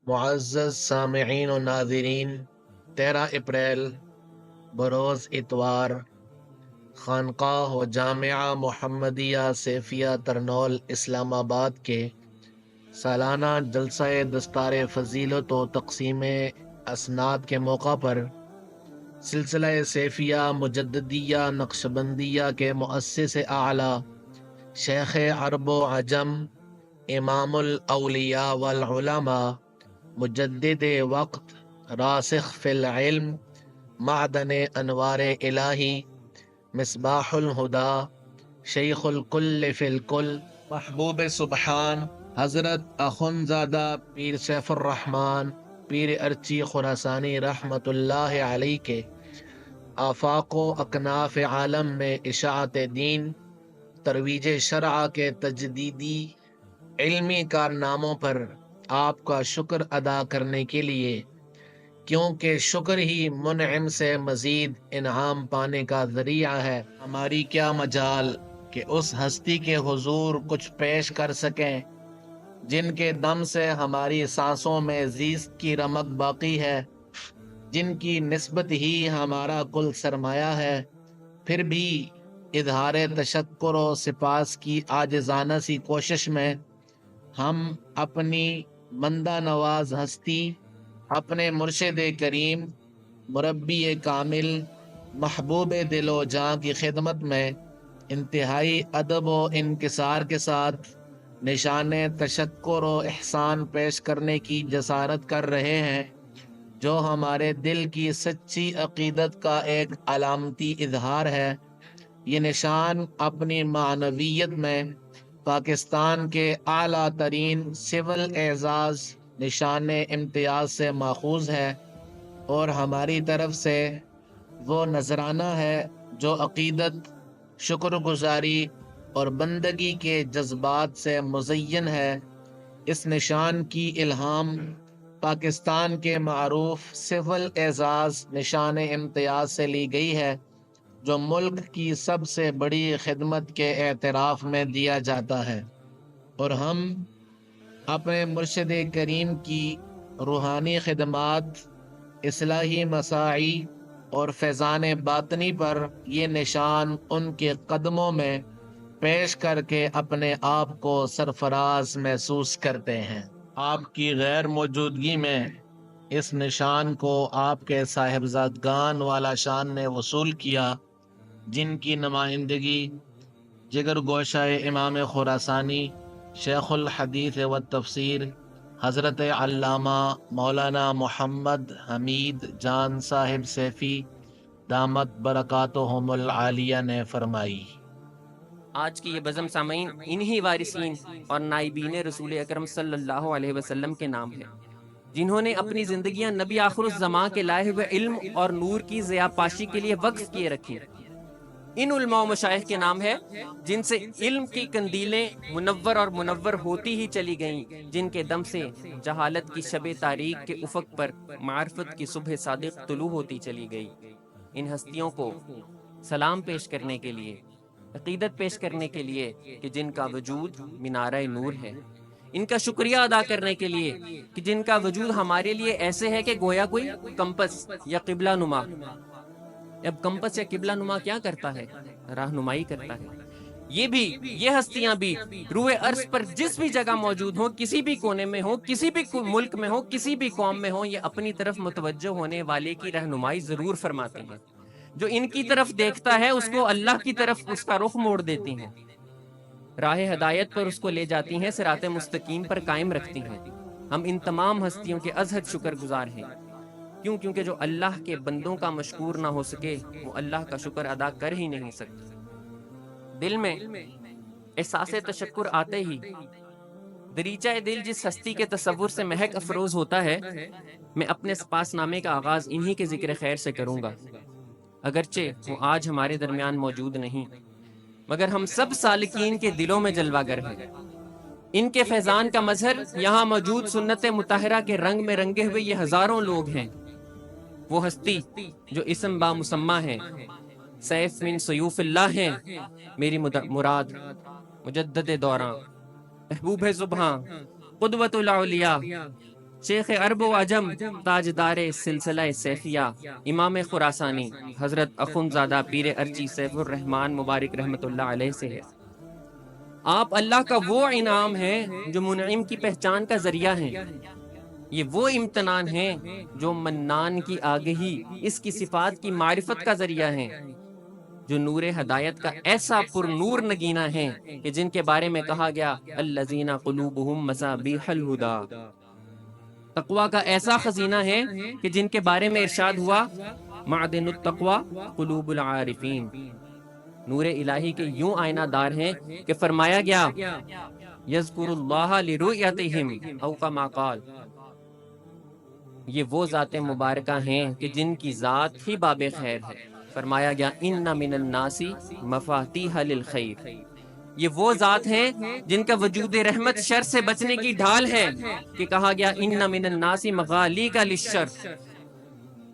معزز سامعین و ناظرین، 13 اپریل بروز اتوار، خانقاہ و جامعہ محمدیہ سیفیہ ترنول اسلام آباد کے سالانہ جلسہ دستار فضیلت و تقسیم اسناد کے موقع پر سلسلہ سیفیہ مجددیہ نقشبندیہ کے مؤسس اعلیٰ شیخ عرب و عجم امام الاولیاء والعلماء مجدد وقت راسخ فی العلم معدن انوار الہی مصباح الہدا شیخ الکل فی الکل محبوب سبحان حضرت اخنزادہ پیر سیف الرحمن پیر ارچی خراسانی رحمت اللہ علیہ کے آفاق و اکناف عالم میں اشاعت دین، ترویج شرع کے تجدیدی علمی کارناموں پر آپ کا شکر ادا کرنے کے لیے، کیونکہ شکر ہی منعم سے مزید انعام پانے کا ذریعہ ہے، ہماری کیا مجال کہ اس ہستی کے حضور کچھ پیش کر سکیں جن کے دم سے ہماری سانسوں میں زیست کی رمق باقی ہے، جن کی نسبت ہی ہمارا کل سرمایہ ہے۔ پھر بھی اظہار تشکر و سپاس کی عاجزانہ سی کوشش میں ہم اپنی بندہ نواز ہستی، اپنے مرشد کریم، مربی کامل، محبوب دل و جاں کی خدمت میں انتہائی ادب و انکسار کے ساتھ نشان تشکر و احسان پیش کرنے کی جسارت کر رہے ہیں، جو ہمارے دل کی سچی عقیدت کا ایک علامتی اظہار ہے۔ یہ نشان اپنی معنویت میں پاکستان کے اعلیٰ ترین سول اعزاز نشان امتیاز سے ماخوذ ہے، اور ہماری طرف سے وہ نذرانہ ہے جو عقیدت، شکر گزاری اور بندگی کے جذبات سے مزین ہے۔ اس نشان کی الہام پاکستان کے معروف سول اعزاز نشان امتیاز سے لی گئی ہے، جو ملک کی سب سے بڑی خدمت کے اعتراف میں دیا جاتا ہے، اور ہم اپنے مرشد کریم کی روحانی خدمات، اصلاحی مساعی اور فیضان باطنی پر یہ نشان ان کے قدموں میں پیش کر کے اپنے آپ کو سرفراز محسوس کرتے ہیں۔ آپ کی غیر موجودگی میں اس نشان کو آپ کے صاحبزادگان والا شان نے وصول کیا، جن کی نمائندگی جگر گوشہ امام خراسانی شیخ الحدیث و تفسیر حضرت علامہ مولانا محمد حمید جان صاحب سیفی دامت برکاتہم العالیہ نے فرمائی۔ آج کی یہ بزم سامعین انہی وارثین اور نائبین رسول اکرم صلی اللہ علیہ وسلم کے نام ہے، جنہوں نے اپنی زندگیاں نبی آخر الزماں کے لائے ہوئے علم اور نور کی ضیاء پاشی کے لیے وقف کیے رکھی۔ ان علماء و مشائخ کے نام ہے جن سے علم کی قندیلیں منور اور منور ہوتی ہی چلی گئیں، جن کے دم سے جہالت کی شب تاریک کے افق پر معرفت کی صبح صادق طلوع ہوتی چلی گئی۔ ان ہستیوں کو سلام پیش کرنے کے لیے، عقیدت پیش کرنے کے لیے کہ جن کا وجود مینارہ نور ہے، ان کا شکریہ ادا کرنے کے لیے کہ جن کا وجود ہمارے لیے ایسے ہے کہ گویا کوئی کمپس یا قبلہ نما۔ اب کمپس یا قبلہ نما کیا کرتا ہے؟ راہنمائی کرتا ہے۔ یہ ہستیاں بھی روئے عرض پر جس بھی جگہ موجود ہوں، کسی بھی کونے میں ہوں، کسی بھی ملک میں ہوں، کسی بھی قوم میں ہوں، یہ اپنی طرف متوجہ ہونے والے کی رہنمائی ضرور فرماتے ہیں۔ جو ان کی طرف دیکھتا ہے اس کو اللہ کی طرف اس کا رخ موڑ دیتی ہیں، راہ ہدایت پر اس کو لے جاتی ہیں، صراط مستقیم پر قائم رکھتی ہیں۔ ہم ان تمام ہستیوں کے از حد شکر گزار ہیں، کیونکہ جو اللہ کے بندوں کا مشکور نہ ہو سکے وہ اللہ کا شکر ادا کر ہی نہیں سکتا۔ دل میں احساس تشکر آتے ہی دریچہ دل جس ہستی کے تصور سے مہک افروز ہوتا ہے، میں اپنے سپاس نامے کا آغاز انہی کے ذکر خیر سے کروں گا۔ اگرچہ وہ آج ہمارے درمیان موجود نہیں، مگر ہم سب سالکین کے دلوں میں جلوہ گر ہیں۔ ان کے فیضان کا مظہر یہاں موجود سنت مطہرہ کے رنگ میں رنگے ہوئے یہ ہزاروں لوگ ہیں۔ وہ ہستی جو اسم با مسمہ ہے، سیف من سیوف اللہ ہیں، میری مراد مجدد دوراں، محبوب زبہاں، قدوۃ الاولیاء، شیخ عرب و عجم تاجدار سلسلہ سیفیہ امام خراسانی حضرت اخندزادہ پیر ارچی سیف الرحمن مبارک رحمت اللہ علیہ سے ہے۔ آپ اللہ کا وہ انعام ہے جو منعم کی پہچان کا ذریعہ ہیں، یہ وہ امتنان ہے جو منان کی آگہی اس کی صفات کی معرفت کا ذریعہ ہیں، جو نور ہدایت کا ایسا پر نور نگینہ ہے کہ جن کے بارے میں کہا گیا الذین قلوبہم مصابیح الہدی، تقوی کا ایسا خزینہ ہے کہ جن کے بارے میں ارشاد ہوا معدن التقوی قلوب العارفین، نور الہی کے یوں آئینہ دار ہیں کہ فرمایا گیا یذکر اللہ لرؤیتہم او کما قال، یہ وہ ذات مبارکہ ہیں کہ جن کی ذات ہی باب خیر ہے، فرمایا گیا ان من الناس مفاتیح للخیر، یہ وہ ذات ہیں جن کا وجود رحمت شر سے بچنے کی ڈھال ہے کہ کہا گیا ان من الناس مغالیق للشر،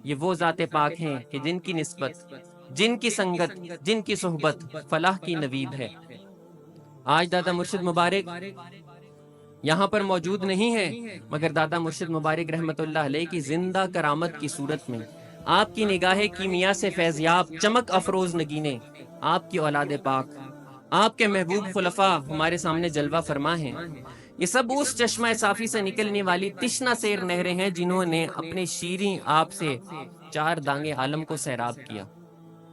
یہ وہ ذات پاک ہیں کہ جن کی نسبت، جن کی سنگت، جن کی صحبت فلاح کی نوید ہے۔ آج دادا مرشد مبارک یہاں پر موجود نہیں ہے، مگر دادا مرشد مبارک رحمت اللہ علیہ کی زندہ کرامت کی صورت میں آپ کی نگاہ کیمیا سے فیضیاب چمک افروز نگینے، آپ کی اولاد پاک، آپ کے محبوب خلفاء ہمارے سامنے جلوہ فرما ہیں۔ یہ سب اس چشمہ صافی سے نکلنے والی تشنہ سیر نہریں ہیں جنہوں نے اپنے شیریں آپ سے چار دانگے عالم کو سیراب کیا۔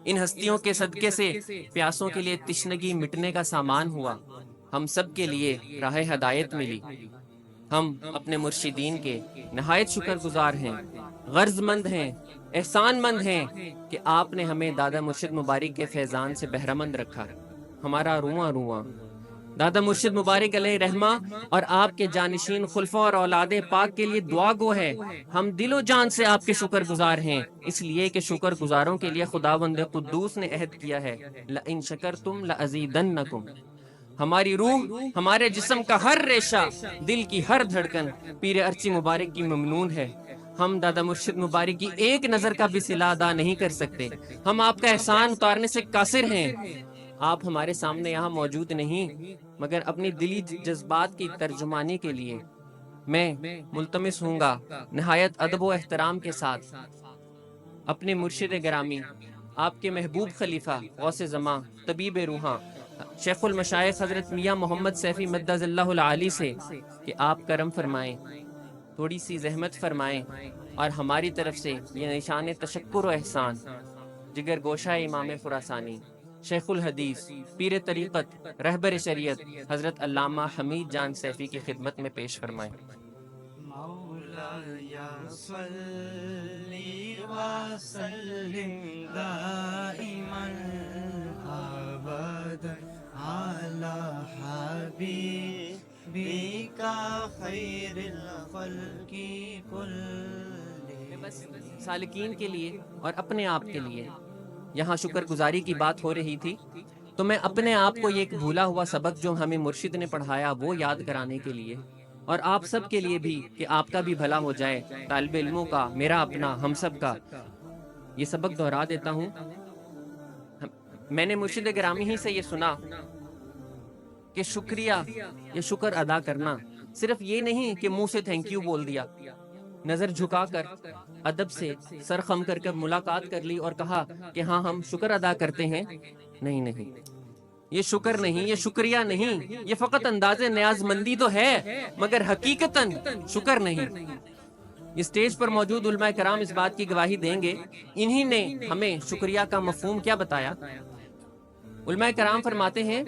ان ہستیوں کے صدقے سے پیاسوں کے لیے تشنگی مٹنے کا سامان ہوا، ہم سب کے لیے راہ ہدایت ملی۔ ہم اپنے مرشدین کے نہایت شکر گزار ہیں، غرض مند ہیں، احسان مند ہیں کہ آپ نے ہمیں دادا مرشد مبارک کے فیضان سے بہرہ مند رکھا۔ ہمارا رواں رواں دادا مرشد مبارک علیہ رحمہ اور آپ کے جانشین خلفاء اور اولاد پاک کے لیے دعا گو ہے۔ ہم دل و جان سے آپ کے شکر گزار ہیں، اس لیے کہ شکر گزاروں کے لیے خداوند قدوس نے عہد کیا ہے لَإِن شَكَرْتُمْ لَأَزِيدَنَّكُمْ۔ ہماری روح، ہمارے جسم کا ہر ریشہ، دل کی ہر دھڑکن پیر ارچی مبارک کی ممنون ہے۔ ہم دادا مرشد مبارک کی ایک نظر کا بھی صلہ ادا نہیں کر سکتے، ہم آپ کا احسان اتارنے سے قاصر ہیں۔ آپ ہمارے سامنے یہاں موجود نہیں، مگر اپنی دلی جذبات کی ترجمانی کے لیے میں ملتمس ہوں گا نہایت ادب و احترام کے ساتھ اپنے مرشد گرامی، آپ کے محبوب خلیفہ غوث زماں طبیب روحاں شیخ المشائخ حضرت میاں محمد سیفی مدد اللہ العالی سے کہ آپ کرم فرمائیں، تھوڑی سی زحمت فرمائیں اور ہماری طرف سے یہ نشان تشکر و احسان جگر گوشہ امام خراسانی شیخ الحدیث پیر طریقت رہبر شریعت حضرت علامہ حمید جان سیفی کی خدمت میں پیش فرمائیں۔ مولایا صلی وسلم دائما ابدا علی حبیبک خیر الخلق کلہم۔ بس سالکین کے لیے اور اپنے آپ کے لیے یہاں شکر گزاری کی بات ہو رہی تھی، تو میں اپنے آپ کو یہ ایک بھولا ہوا سبق جو ہمیں مرشد نے پڑھایا وہ یاد کرانے کے لیے، اور آپ سب کے لیے بھی کہ آپ کا بھی بھلا ہو جائے، طالب علموں کا، میرا اپنا، ہم سب کا، یہ سبق دہرا دیتا ہوں۔ میں نے مرشد گرامی ہی سے یہ سنا کہ شکریہ یا شکر ادا کرنا صرف یہ نہیں کہ منہ سے تھینک یو بول دیا، نظر جھکا کر ادب سے سر خم کر ملاقات کر لی اور کہا کہ ہاں ہم شکر ادا کرتے ہیں، نہیں نہیں، یہ شکر نہیں، یہ شکریہ نہیں، یہ فقط انداز نیاز مندی تو ہے مگر حقیقتاً شکر نہیں۔ اس سٹیج پر موجود علماء کرام اس بات کی گواہی دیں گے، انہی نے ہمیں شکریہ کا مفہوم کیا بتایا۔ علماء کرام فرماتے ہیں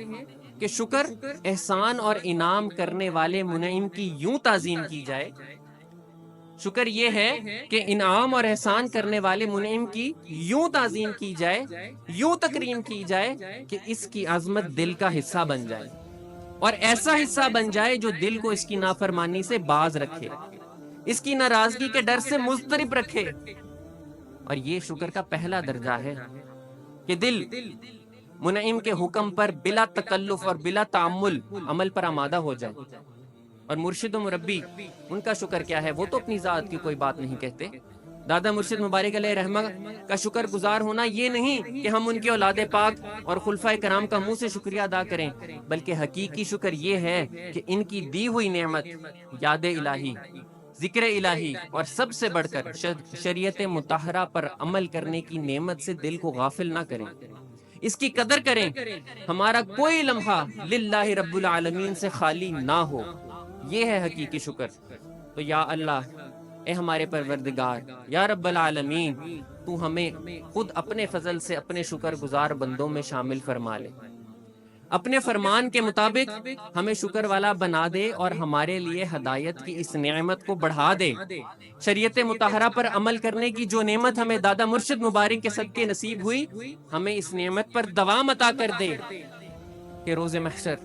کہ شکر احسان اور انعام کرنے والے منعم کی یوں تعظیم کی جائے، شکر یہ ہے کہ انعام اور احسان کرنے والے منعم کی یوں تعظیم کی جائے، یوں تکریم کی جائے کہ اس کی عظمت دل کا حصہ بن جائے، اور ایسا حصہ بن جائے جو دل کو اس کی نافرمانی سے باز رکھے، اس کی ناراضگی کے ڈر سے مضطرب رکھے۔ اور یہ شکر کا پہلا درجہ ہے کہ دل منعم کے حکم پر بلا تکلف اور بلا تعمل عمل پر آمادہ ہو جائے۔ اور مرشد و مربی ان کا شکر کیا ہے، وہ تو اپنی ذات کی کوئی بات نہیں کہتے۔ دادا مرشد مبارک علیہ رحمہ کا شکر گزار ہونا یہ نہیں کہ ہم ان کے اولاد پاک اور خلفائے کرام کا منہ سے شکریہ ادا کریں، بلکہ حقیقی شکر یہ ہے کہ ان کی دی ہوئی نعمت یاد الہی ذکر الہی اور سب سے بڑھ کر شریعت مطہرہ پر عمل کرنے کی نعمت سے دل کو غافل نہ کریں، اس کی قدر کریں، ہمارا کوئی لمحہ للہ رب العالمین سے خالی نہ ہو، یہ ہے حقیقی شکر۔ تو یا اللہ، اے ہمارے پروردگار، یا رب العالمین، تو ہمیں خود اپنے فضل سے اپنے شکر گزار بندوں میں شامل فرما لے، اپنے فرمان کے مطابق ہمیں شکر والا بنا دے اور ہمارے لیے ہدایت کی اس نعمت کو بڑھا دے۔ شریعت مطہرہ پر عمل کرنے کی جو نعمت ہمیں دادا مرشد مبارک کے صدقے نصیب ہوئی، ہمیں اس نعمت پر دوام عطا کر دے کہ روز محشر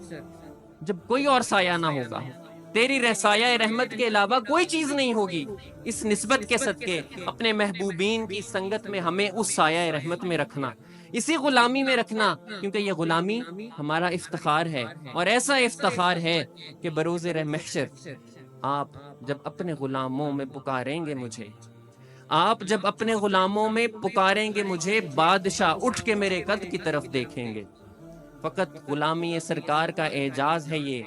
جب کوئی اور سایہ نہ ہوگا، تیری سایہ رحمت کے علاوہ کوئی چیز نہیں ہوگی، اس نسبت کے صدقے اپنے محبوبین کی سنگت میں ہمیں اس سایہ رحمت میں رکھنا، اسی غلامی میں رکھنا، کیونکہ یہ غلامی ہمارا افتخار ہے، اور ایسا افتخار ہے کہ بروز محشر آپ جب اپنے غلاموں میں پکاریں گے مجھے، آپ جب اپنے غلاموں میں پکاریں گے مجھے، بادشاہ اٹھ کے میرے قد کی طرف دیکھیں گے۔ فقط غلامی سرکار کا اعجاز ہے یہ،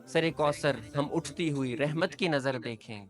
سر کوثر ہم اٹھتی ہوئی رحمت کی نظر دیکھیں۔